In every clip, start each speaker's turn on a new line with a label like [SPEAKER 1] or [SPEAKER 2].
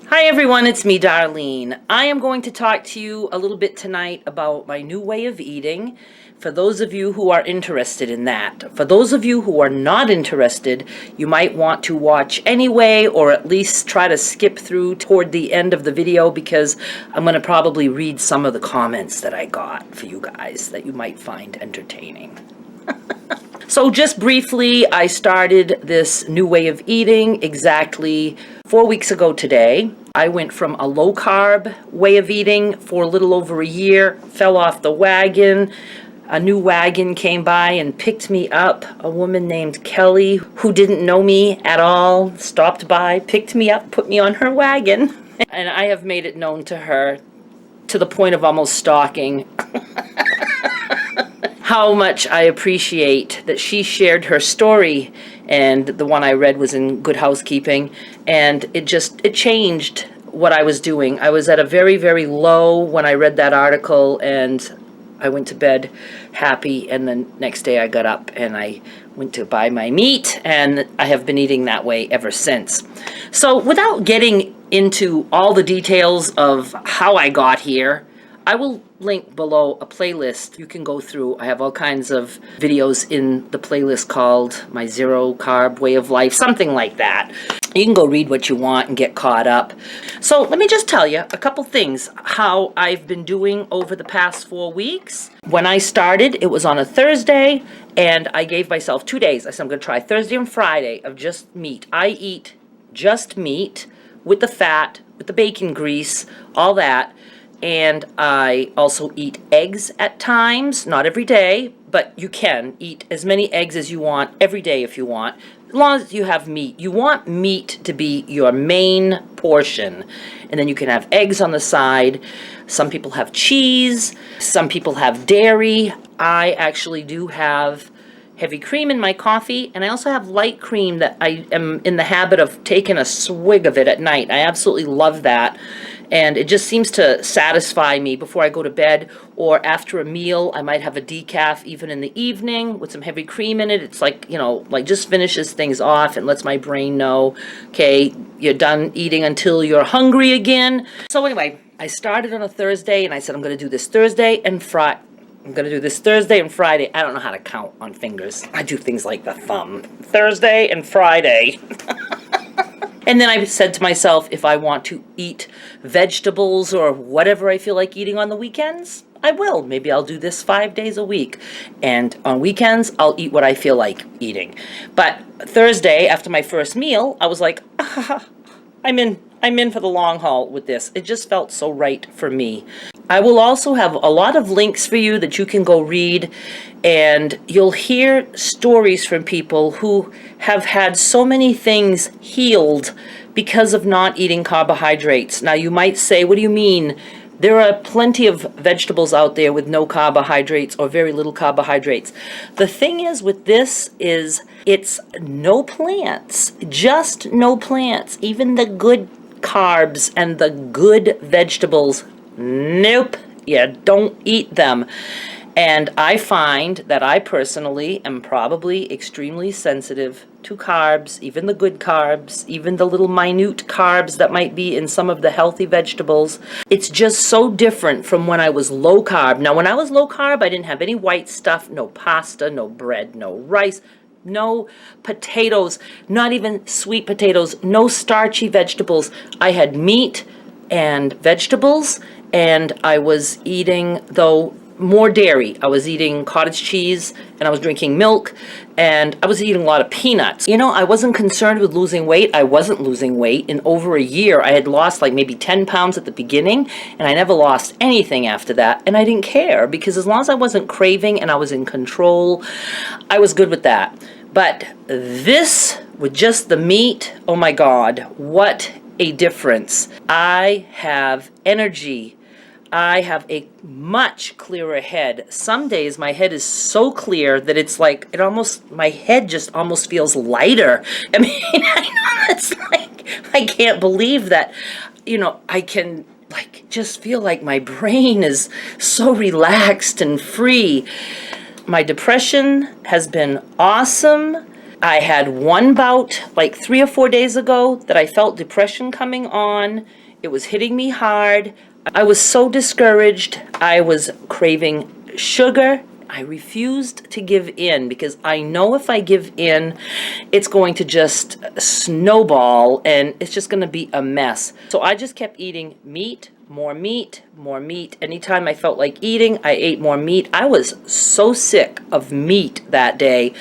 [SPEAKER 1] Hi everyone, it's me, Darlene. I am going to talk to you a little bit tonight about my new way of eating. For those of you who are interested in that. For those of you who are not interested, you might want to watch anyway, or at least try to skip through toward the end of the video, because I'm going to probably read some of the comments that I got for you guys that you might find entertaining. So just briefly, I started this new way of eating exactly 4 weeks ago today. I went from a low carb way of eating for a little over a year, fell off the wagon. A new wagon came by and picked me up. A woman named Kelly, who didn't know me at all, stopped by, picked me up, put me on her wagon. And I have made it known to her, to the point of almost stalking, how much I appreciate that she shared her story, and the one I read was in Good Housekeeping, and it changed what I was doing. I was at a very, very low when I read that article, and I went to bed happy, and the next day I got up and I went to buy my meat, and I have been eating that way ever since. So without getting into all the details of how I got here, I will link below a playlist you can go through. I have all kinds of videos in the playlist called My Zero Carb Way of Life, something like that. You can go read what you want and get caught up. So let me just tell you a couple things how I've been doing over the past 4 weeks. When I started, it was on a Thursday, and I gave myself 2 days. I said I'm going to try Thursday and Friday of just meat. I eat just meat with the fat, with the bacon grease, all that. And I also eat eggs at times, not every day, but you can eat as many eggs as you want every day if you want, as long as you have meat. You want meat to be your main portion, and then you can have eggs on the side. Some people have cheese, some people have dairy. I actually do have heavy cream in my coffee, and I also have light cream that I am in the habit of taking a swig of it at night. I absolutely love that. And it just seems to satisfy me before I go to bed, or after a meal. I might have a decaf even in the evening with some heavy cream in it. It's like, like just finishes things off and lets my brain know, okay, you're done eating until you're hungry again. So anyway, I started on a Thursday, and I said I'm going to do this Thursday and Friday. I'm going to do this Thursday and Friday. I don't know how to count on fingers. I do things like the thumb. Thursday and Friday. And then I said to myself, if I want to eat vegetables or whatever I feel like eating on the weekends, I will. Maybe I'll do this 5 days a week. And on weekends, I'll eat what I feel like eating. But Thursday, after my first meal, I was like, I'm in for the long haul with this. It just felt so right for me. I will also have a lot of links for you that you can go read, and you'll hear stories from people who have had so many things healed because of not eating carbohydrates. Now you might say, what do you mean? There are plenty of vegetables out there with no carbohydrates or very little carbohydrates. The thing is with this is it's no plants, just no plants. Even the good carbs and the good vegetables, nope, you don't eat them. And I find that I personally am probably extremely sensitive to carbs, even the good carbs, even the little minute carbs that might be in some of the healthy vegetables. It's just so different from when I was low carb. Now, when I was low carb, I didn't have any white stuff, no pasta, no bread, no rice, no potatoes, not even sweet potatoes, no starchy vegetables. I had meat and vegetables, and I was eating, though, more dairy. I was eating cottage cheese, and I was drinking milk, and I was eating a lot of peanuts. I wasn't concerned with losing weight. I wasn't losing weight. In over a year, I had lost like maybe 10 pounds at the beginning, and I never lost anything after that, and I didn't care, because as long as I wasn't craving and I was in control, I was good with that. But this, with just the meat, oh my God, what a difference. I have energy. I have a much clearer head. Some days my head is so clear that it's like, my head just almost feels lighter. I mean, I know, it's like, I can't believe that, I can just feel like my brain is so relaxed and free. My depression has been awesome. I had one bout like 3 or 4 days ago that I felt depression coming on. It was hitting me hard. I was so discouraged. I was craving sugar. I refused to give in because I know if I give in, it's going to just snowball and it's just going to be a mess. So I just kept eating meat, more meat, more meat. Anytime I felt like eating, I ate more meat. I was so sick of meat that day.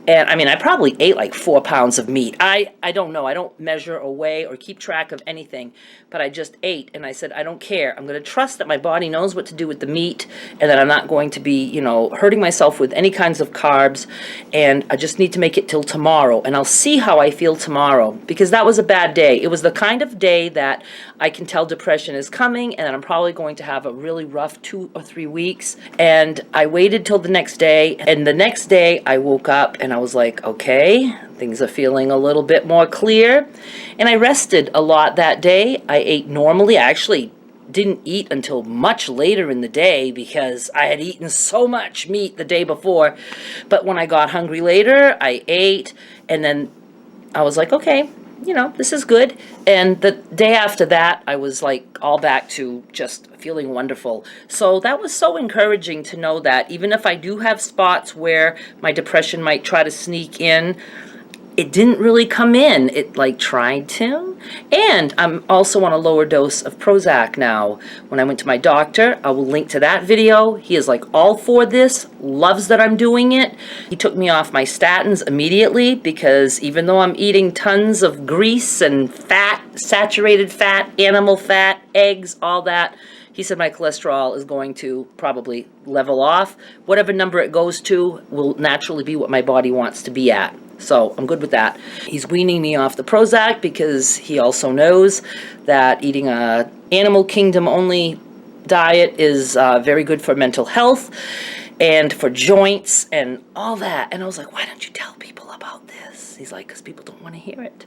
[SPEAKER 1] And I mean, I probably ate like 4 pounds of meat. I don't know. I don't measure or weigh or keep track of anything. But I just ate and I said, I don't care. I'm going to trust that my body knows what to do with the meat and that I'm not going to be, hurting myself with any kinds of carbs. And I just need to make it till tomorrow. And I'll see how I feel tomorrow, because that was a bad day. It was the kind of day that I can tell depression is coming and that I'm probably going to have a really rough 2 or 3 weeks. And I waited till the next day. And the next day I woke up and I was like, okay, things are feeling a little bit more clear. And I rested a lot that day. I ate normally. I actually didn't eat until much later in the day because I had eaten so much meat the day before. But when I got hungry later, I ate, and then I was like, okay, this is good. And the day after that, I was like all back to just feeling wonderful. So that was so encouraging to know that even if I do have spots where my depression might try to sneak in, it didn't really come in. It like tried to. And I'm also on a lower dose of Prozac now. When I went to my doctor, I will link to that video. He is like all for this, loves that I'm doing it. He took me off my statins immediately because even though I'm eating tons of grease and fat, saturated fat, animal fat, eggs, all that, he said my cholesterol is going to probably level off. Whatever number it goes to will naturally be what my body wants to be at. So I'm good with that. He's weaning me off the Prozac because he also knows that eating a animal kingdom only diet is very good for mental health and for joints and all that. And I was like, why don't you tell people about this? He's like, because people don't want to hear it.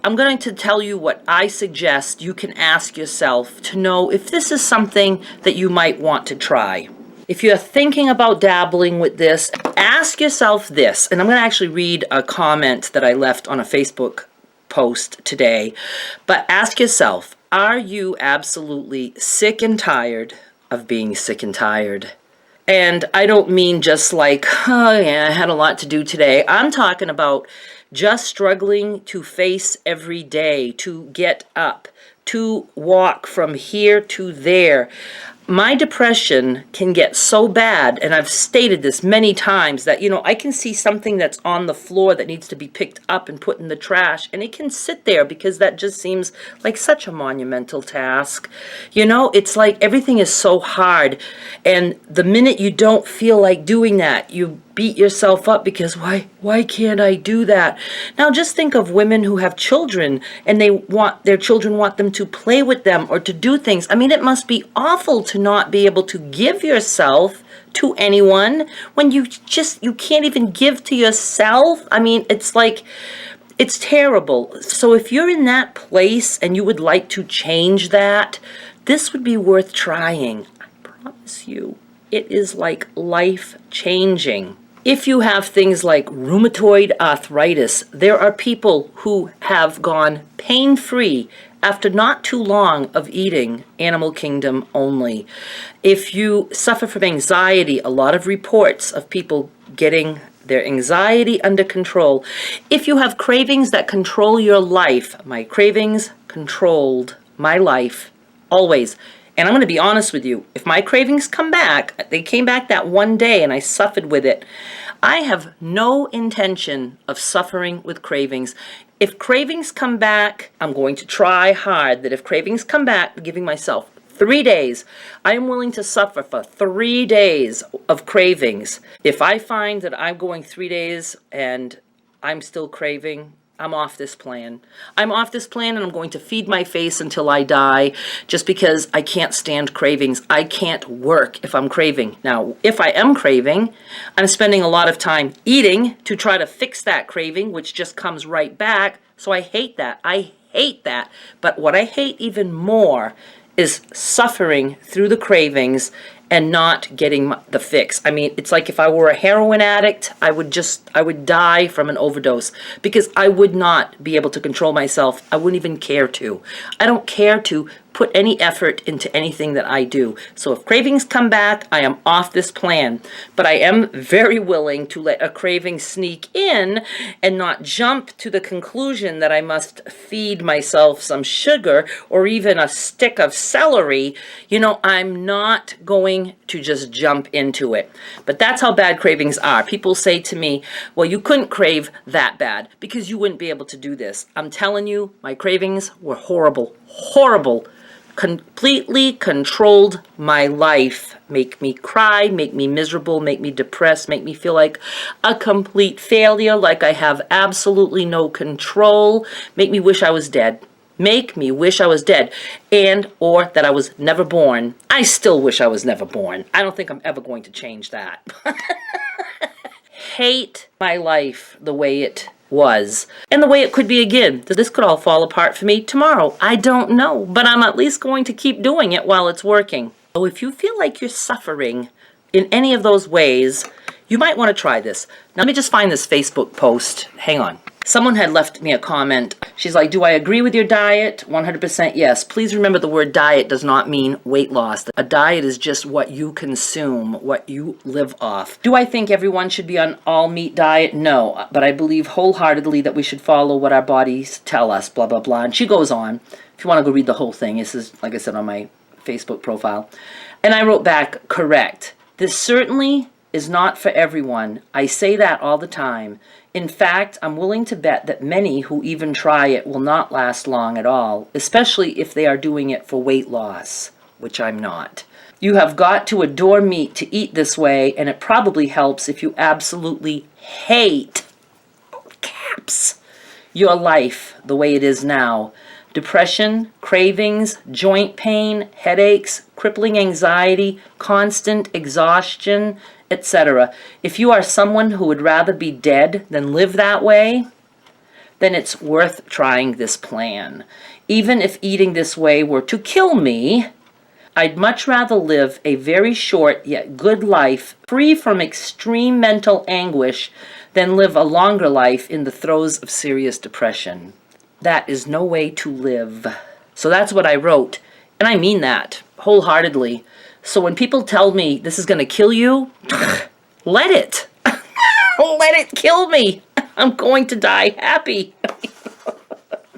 [SPEAKER 1] I'm going to tell you what I suggest you can ask yourself to know if this is something that you might want to try. If you're thinking about dabbling with this, ask yourself this, and I'm going to actually read a comment that I left on a Facebook post today, but ask yourself, are you absolutely sick and tired of being sick and tired? And I don't mean just like, oh yeah, I had a lot to do today. I'm talking about just struggling to face every day, to get up, to walk from here to there. My depression can get so bad, and I've stated this many times, that, I can see something that's on the floor that needs to be picked up and put in the trash, and it can sit there because that just seems like such a monumental task. It's like everything is so hard, and the minute you don't feel like doing that, you beat yourself up because why can't I do that? Now just think of women who have children and their children want them to play with them or to do things. I mean, it must be awful to not be able to give yourself to anyone when you can't even give to yourself. I mean, it's like, it's terrible. So if you're in that place and you would like to change that, this would be worth trying. I promise you, it is like life-changing. If you have things like rheumatoid arthritis, there are people who have gone pain-free after not too long of eating animal kingdom only. If you suffer from anxiety, a lot of reports of people getting their anxiety under control. If you have cravings that control your life, my cravings controlled my life always. And I'm going to be honest with you, if my cravings come back, they came back that one day and I suffered with it, I have no intention of suffering with cravings. If cravings come back, I'm going to try hard that if cravings come back, I'm giving myself 3 days. I am willing to suffer for 3 days of cravings. If I find that I'm going 3 days and I'm still craving, I'm off this plan. I'm off this plan and I'm going to feed my face until I die just because I can't stand cravings. I can't work if I'm craving. Now, if I am craving, I'm spending a lot of time eating to try to fix that craving, which just comes right back. So I hate that. I hate that. But what I hate even more is suffering through the cravings and not getting the fix. I mean, it's like if I were a heroin addict, I would die from an overdose because I would not be able to control myself. I wouldn't even care to. I don't care to put any effort into anything that I do. So if cravings come back, I am off this plan. But I am very willing to let a craving sneak in and not jump to the conclusion that I must feed myself some sugar or even a stick of celery. You know, I'm not going to just jump into it. But that's how bad cravings are. People say to me, well, you couldn't crave that bad because you wouldn't be able to do this. I'm telling you, my cravings were horrible, horrible. Completely controlled my life, make me cry, make me miserable, make me depressed, make me feel like a complete failure, like I have absolutely no control, make me wish I was dead. Make me wish I was dead, and or that I was never born. I still wish I was never born. I don't think I'm ever going to change that. Hate my life the way it was and the way it could be again. This could all fall apart for me tomorrow. I don't know, but I'm at least going to keep doing it while it's working. So if you feel like you're suffering in any of those ways, you might want to try this. Now let me just find this Facebook post. Hang on. Someone had left me a comment. She's like, do I agree with your diet? 100% yes. Please remember the word diet does not mean weight loss. A diet is just what you consume, what you live off. Do I think everyone should be on all meat diet? No, but I believe wholeheartedly that we should follow what our bodies tell us, blah, blah, blah. And she goes on. If you want to go read the whole thing, this is, like I said, on my Facebook profile. And I wrote back, correct. This certainly is not for everyone. I say that all the time. In fact, I'm willing to bet that many who even try it will not last long at all, especially if they are doing it for weight loss, which I'm not. You have got to adore meat to eat this way, and it probably helps if you absolutely hate, caps, your life the way it is now. Depression, cravings, joint pain, headaches, crippling anxiety, constant exhaustion, etc. If you are someone who would rather be dead than live that way, then it's worth trying this plan. Even if eating this way were to kill me, I'd much rather live a very short yet good life free from extreme mental anguish than live a longer life in the throes of serious depression. That is no way to live. So that's what I wrote, and I mean that wholeheartedly. So when people tell me this is going to kill you, let it. Let it kill me. I'm going to die happy.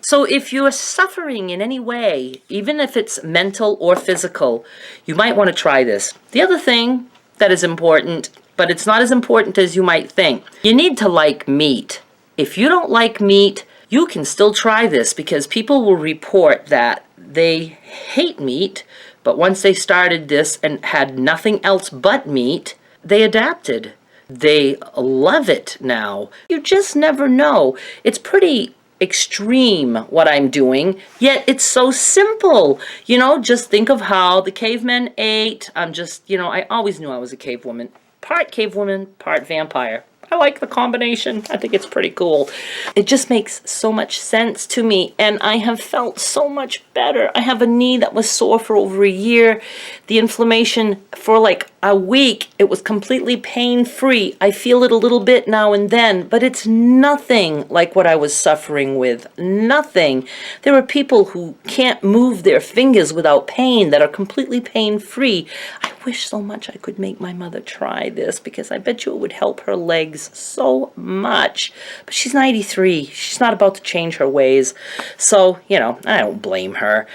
[SPEAKER 1] So if you are suffering in any way, even if it's mental or physical, you might want to try this. The other thing that is important, but it's not as important as you might think, you need to like meat. If you don't like meat, you can still try this because people will report that they hate meat, but once they started this and had nothing else but meat, they adapted. They love it now. You just never know. It's pretty extreme what I'm doing, yet it's so simple. You know, just think of how the cavemen ate. I always knew I was a cave woman. Part cave woman, part vampire. I like the combination. I think it's pretty cool. It just makes so much sense to me, and I have felt so much better. I have a knee that was sore for over a year. The inflammation for like a week, it was completely pain-free. I feel it a little bit now and then, but it's nothing like what I was suffering with. Nothing. There are people who can't move their fingers without pain that are completely pain-free. I wish so much I could make my mother try this because I bet you it would help her legs so much. But she's 93. She's not about to change her ways. So, I don't blame her.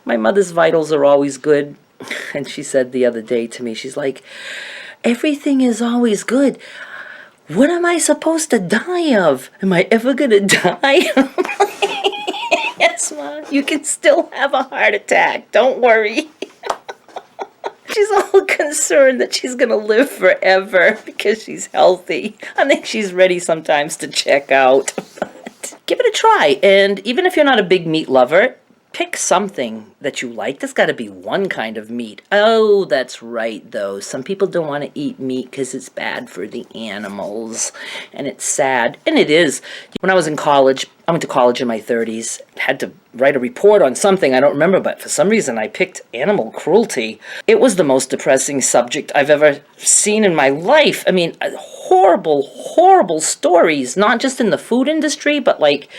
[SPEAKER 1] My mother's vitals are always good. And she said the other day to me, she's like, everything is always good. What am I supposed to die of? Am I ever going to die? Yes, Mom. You can still have a heart attack. Don't worry. She's all concerned that she's going to live forever because she's healthy. I think she's ready sometimes to check out. But give it a try. And even if you're not a big meat lover, Pick something that you like. There's got to be one kind of meat. Oh, that's right, though. Some people don't want to eat meat because it's bad for the animals. And it's sad. And it is. When I was in college, I went to college in my 30s, had to write a report on something, I don't remember, but for some reason I picked animal cruelty. It was the most depressing subject I've ever seen in my life. I mean, horrible, horrible stories, not just in the food industry, but like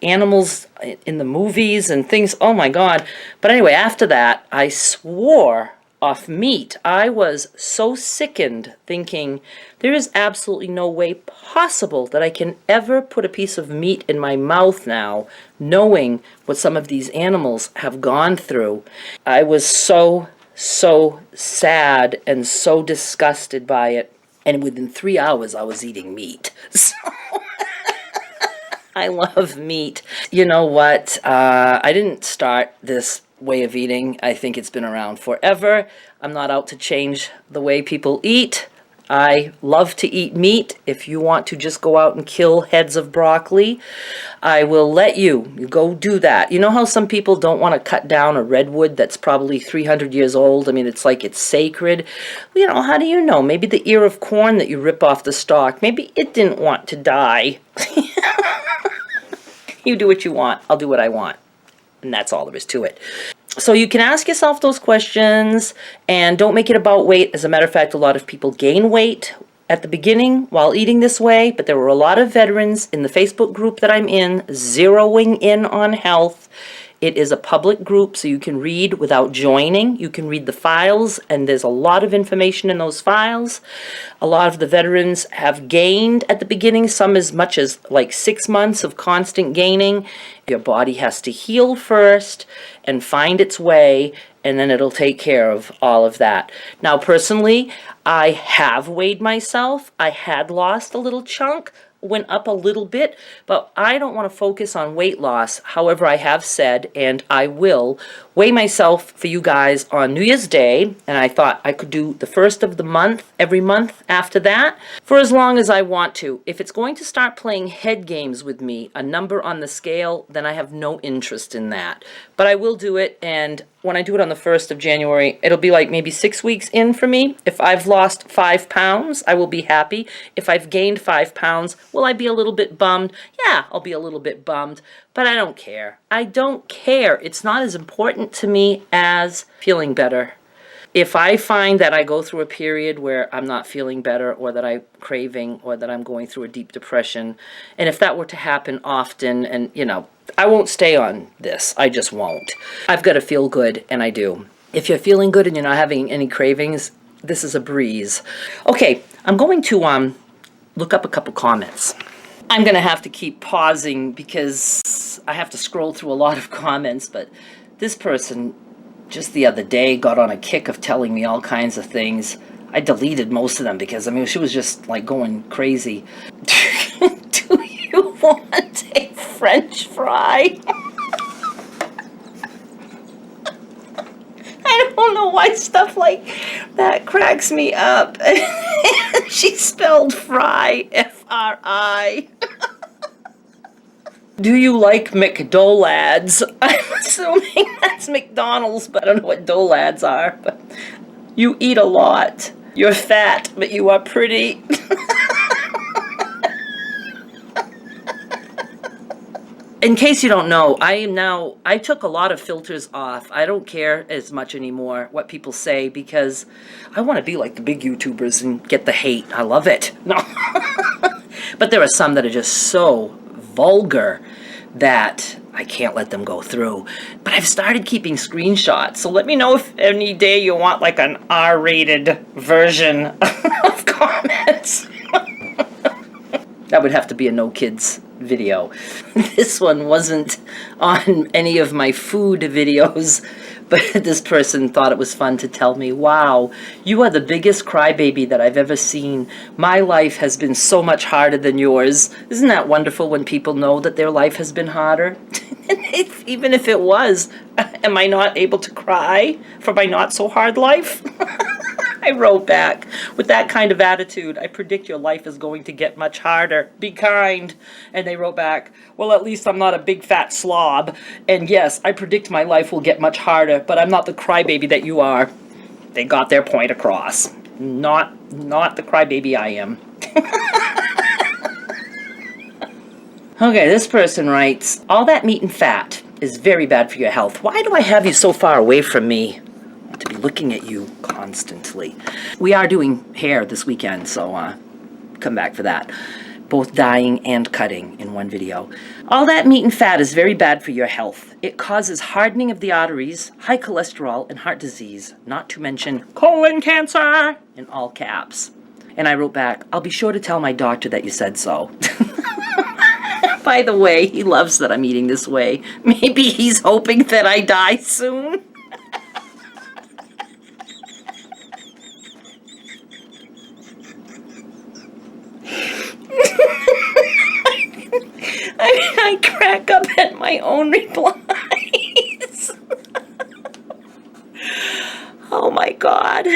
[SPEAKER 1] animals in the movies and things. Oh my God. But anyway, after that, I swore off meat. I was so sickened thinking there is absolutely no way possible that I can ever put a piece of meat in my mouth now, knowing what some of these animals have gone through. I was so sad and so disgusted by it. And within 3 hours, I was eating meat. So I love meat. You know what? I didn't start this way of eating. I think it's been around forever. I'm not out to change the way people eat. I love to eat meat. If you want to just go out and kill heads of broccoli, I will let you go do that. You know how some people don't want to cut down a redwood that's probably 300 years old? I mean, it's like it's sacred. You know, how do you know? Maybe the ear of corn that you rip off the stalk, maybe it didn't want to die. You do what you want. I'll do what I want. And that's all there is to it. So you can ask yourself those questions and don't make it about weight. As a matter of fact, a lot of people gain weight at the beginning while eating this way, but there were a lot of veterans in the Facebook group that I'm in, zeroing in on health. It is a public group, so you can read without joining. You can read the files, and there's a lot of information in those files. A lot of the veterans have gained at the beginning, some as much as like 6 months of constant gaining. Your body has to heal first and find its way, and then it'll take care of all of that. Now, personally, I have weighed myself. I had lost a little chunk, went up a little bit, but I don't want to focus on weight loss. However, I have said, and I will, weigh myself for you guys on New Year's Day, and I thought I could do the first of the month, every month after that, for as long as I want to. If it's going to start playing head games with me, a number on the scale, then I have no interest in that. But I will do it, and when I do it on the 1st of January, it'll be like maybe 6 weeks in for me. If I've lost 5 pounds, I will be happy. If I've gained 5 pounds, will I be a little bit bummed? Yeah, I'll be a little bit bummed, but I don't care. I don't care. It's not as important to me as feeling better. If I find that I go through a period where I'm not feeling better, or that I'm craving, or that I'm going through a deep depression, and if that were to happen often, and you know, I won't stay on this. I just won't. I've got to feel good, and I do. If you're feeling good and you're not having any cravings, this is a breeze. Okay, I'm going to look up a couple comments. I'm going to have to keep pausing because I have to scroll through a lot of comments, but this person just the other day got on a kick of telling me all kinds of things. I deleted most of them because, I mean, she was just like going crazy. Do you want a French fry? I don't know why stuff like that cracks me up. She spelled fry, F-R-I. Do you like McDolads? I'm assuming that's McDonald's, but I don't know what Dolads are. But you eat a lot. You're fat, but you are pretty. In case you don't know, I took a lot of filters off. I don't care as much anymore what people say because I want to be like the big YouTubers and get the hate. I love it. No. But there are some that are just so vulgar that I can't let them go through. But I've started keeping screenshots, so let me know if any day you want like an R-rated version of comments. That would have to be a no kids video. This one wasn't on any of my food videos, but this person thought it was fun to tell me, wow, you are the biggest crybaby that I've ever seen. My life has been so much harder than yours. Isn't that wonderful when people know that their life has been harder? Even if it was, am I not able to cry for my not so hard life? I wrote back, with that kind of attitude, I predict your life is going to get much harder. Be kind. And they wrote back, well, at least I'm not a big fat slob. And yes, I predict my life will get much harder, but I'm not the crybaby that you are. They got their point across. Not the crybaby I am. Okay, this person writes, all that meat and fat is very bad for your health. Why do I have you so far away from me? I want to be looking at you constantly. We are doing hair this weekend, so come back for that. Both dyeing and cutting in one video. All that meat and fat is very bad for your health. It causes hardening of the arteries, high cholesterol, and heart disease, not to mention colon cancer, in all caps. And I wrote back, I'll be sure to tell my doctor that you said so. By the way, he loves that I'm eating this way. Maybe he's hoping that I die soon. I crack up at my own replies. Oh my God.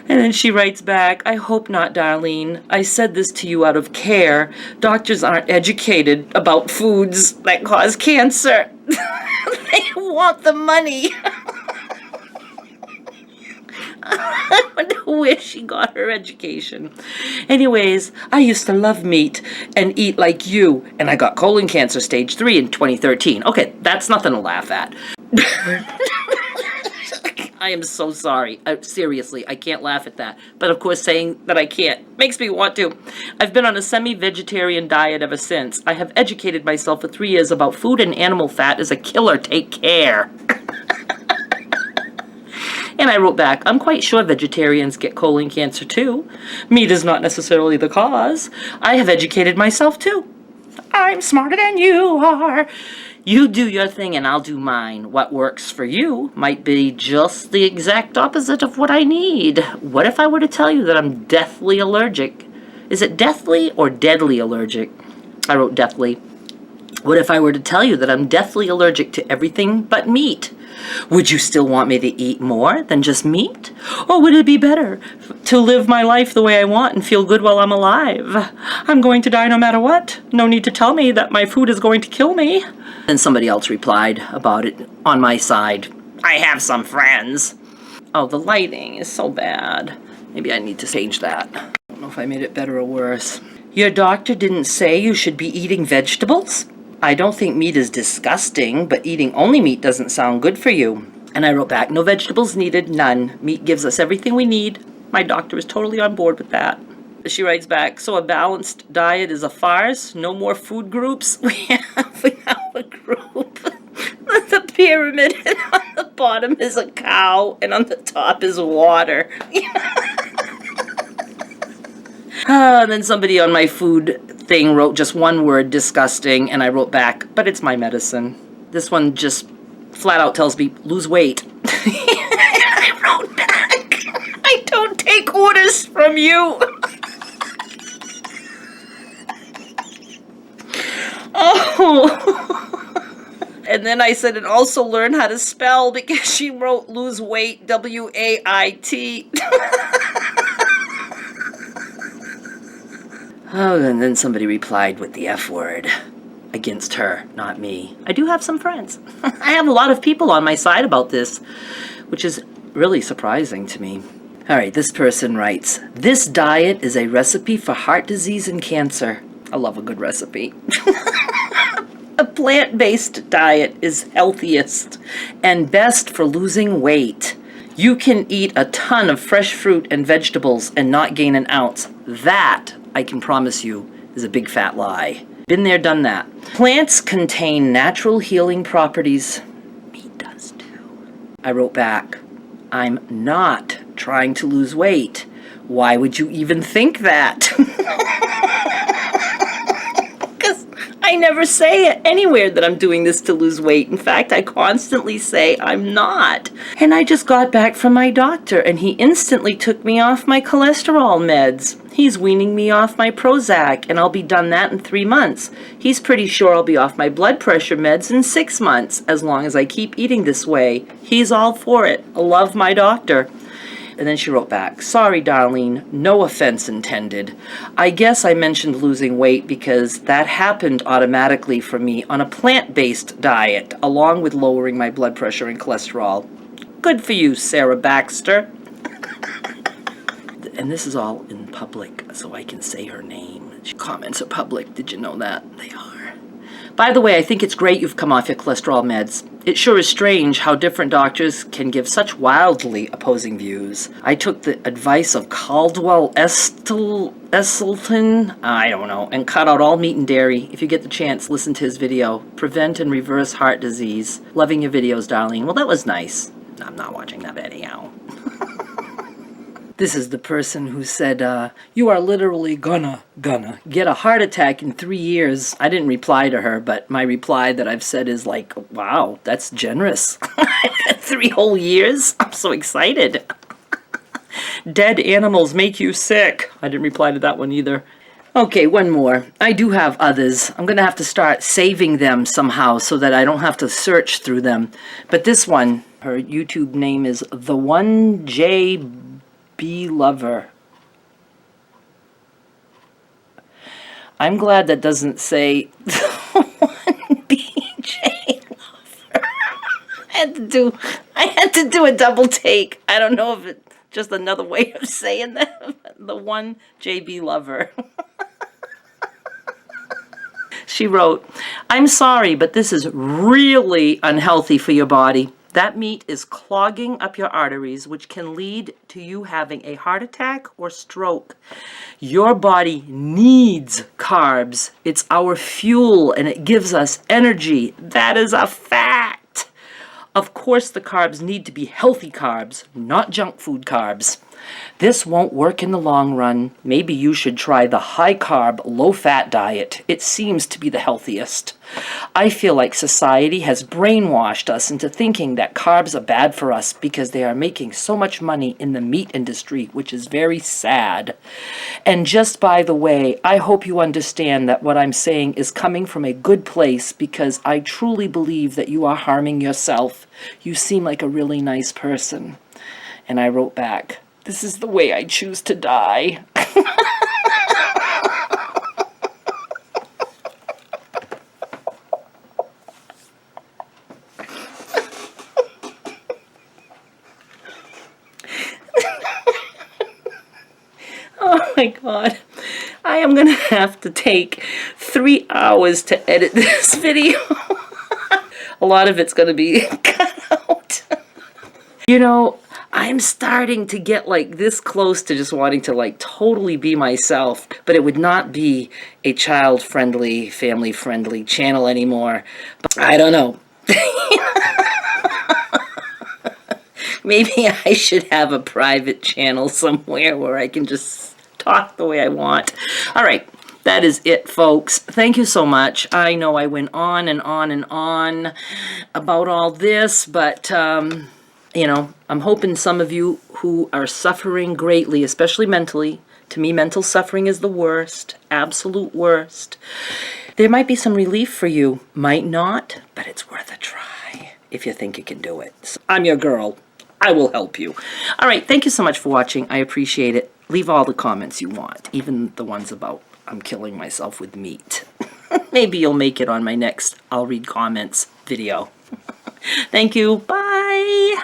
[SPEAKER 1] And then she writes back, I hope not, Darlene. I said this to you out of care. Doctors aren't educated about foods that cause cancer. They want the money. I wonder where she got her education. Anyways, I used to love meat and eat like you, and I got colon cancer stage 3 in 2013. Okay, that's nothing to laugh at. I am so sorry. Seriously, I can't laugh at that. But of course, saying that I can't makes me want to. I've been on a semi-vegetarian diet ever since. I have educated myself for 3 years about food, and animal fat is a killer. Take care. And I wrote back, I'm quite sure vegetarians get colon cancer too. Meat is not necessarily the cause. I have educated myself too. I'm smarter than you are. You do your thing and I'll do mine. What works for you might be just the exact opposite of what I need. What if I were to tell you that I'm deathly allergic? Is it deathly or deadly allergic? I wrote deathly. What if I were to tell you that I'm deathly allergic to everything but meat? Would you still want me to eat more than just meat? Or would it be better to live my life the way I want and feel good while I'm alive? I'm going to die no matter what. No need to tell me that my food is going to kill me. And somebody else replied about it on my side. I have some friends. Oh, the lighting is so bad. Maybe I need to change that. I don't know if I made it better or worse. Your doctor didn't say you should be eating vegetables? I don't think meat is disgusting, but eating only meat doesn't sound good for you. And I wrote back, no vegetables needed, none. Meat gives us everything we need. My doctor is totally on board with that. She writes back, so a balanced diet is a farce? No more food groups? We have a group. The pyramid, and on the bottom is a cow, and on the top is water. And then somebody on my food thing wrote just one word, disgusting, and I wrote back, but it's my medicine. This one just flat out tells me, lose weight. I wrote back, I don't take orders from you. Oh. And then I said, and also learn how to spell, because she wrote lose weight, W-A-I-T. Oh, and then somebody replied with the F word. Against her, not me. I do have some friends. I have a lot of people on my side about this, which is really surprising to me. All right, this person writes, this diet is a recipe for heart disease and cancer. I love a good recipe. A plant-based diet is healthiest and best for losing weight. You can eat a ton of fresh fruit and vegetables and not gain an ounce. That, I can promise you, is a big fat lie. Been there, done that. Plants contain natural healing properties. Meat does too. I wrote back, I'm not trying to lose weight. Why would you even think that? Because I never say it anywhere that I'm doing this to lose weight. In fact, I constantly say I'm not. And I just got back from my doctor, and he instantly took me off my cholesterol meds. He's weaning me off my Prozac, and I'll be done that in 3 months. He's pretty sure I'll be off my blood pressure meds in 6 months, as long as I keep eating this way. He's all for it. I love my doctor. And then she wrote back, "Sorry, Darlene, no offense intended. I guess I mentioned losing weight because that happened automatically for me on a plant-based diet, along with lowering my blood pressure and cholesterol. Good for you, Sarah Baxter." And this is all in public, so I can say her name. Comments are public. Did you know that? They are. By the way, I think it's great you've come off your cholesterol meds. It sure is strange how different doctors can give such wildly opposing views. I took the advice of Caldwell Esselstyn, I don't know, and cut out all meat and dairy. If you get the chance, listen to his video, Prevent and Reverse Heart Disease. Loving your videos, Darlene. Well, that was nice. I'm not watching that video. This is the person who said, you are literally gonna get a heart attack in 3 years. I didn't reply to her, but my reply that I've said is like, wow, that's generous. 3 whole years? I'm so excited. Dead animals make you sick. I didn't reply to that one either. Okay, one more. I do have others. I'm going to have to start saving them somehow so that I don't have to search through them. But this one, her YouTube name is The One J B Lover. I'm glad that doesn't say one BJ Lover. I had to do a double take. I don't know if it's just another way of saying that. The one JB Lover. She wrote, "I'm sorry, but this is really unhealthy for your body. That meat is clogging up your arteries, which can lead to you having a heart attack or stroke. Your body needs carbs. It's our fuel, and it gives us energy. That is a fact. Of course, the carbs need to be healthy carbs, not junk food carbs. This won't work in the long run. Maybe you should try the high-carb, low-fat diet. It seems to be the healthiest. I feel like society has brainwashed us into thinking that carbs are bad for us because they are making so much money in the meat industry, which is very sad. And just by the way, I hope you understand that what I'm saying is coming from a good place because I truly believe that you are harming yourself. You seem like a really nice person." And I wrote back, "This is the way I choose to die." Oh my God. I am going to have to take 3 hours to edit this video. A lot of it's going to be cut out. You know, I'm starting to get like this close to just wanting to like totally be myself, but it would not be a child-friendly, family-friendly channel anymore. But I don't know. Maybe I should have a private channel somewhere where I can just talk the way I want. All right. That is it, folks. Thank you so much. I know I went on and on and on about all this, but you know, I'm hoping some of you who are suffering greatly, especially mentally, to me, mental suffering is the worst, absolute worst. There might be some relief for you. Might not, but it's worth a try if you think you can do it. So I'm your girl. I will help you. All right, thank you so much for watching. I appreciate it. Leave all the comments you want, even the ones about I'm killing myself with meat. Maybe you'll make it on my next I'll read comments video. Thank you. Bye.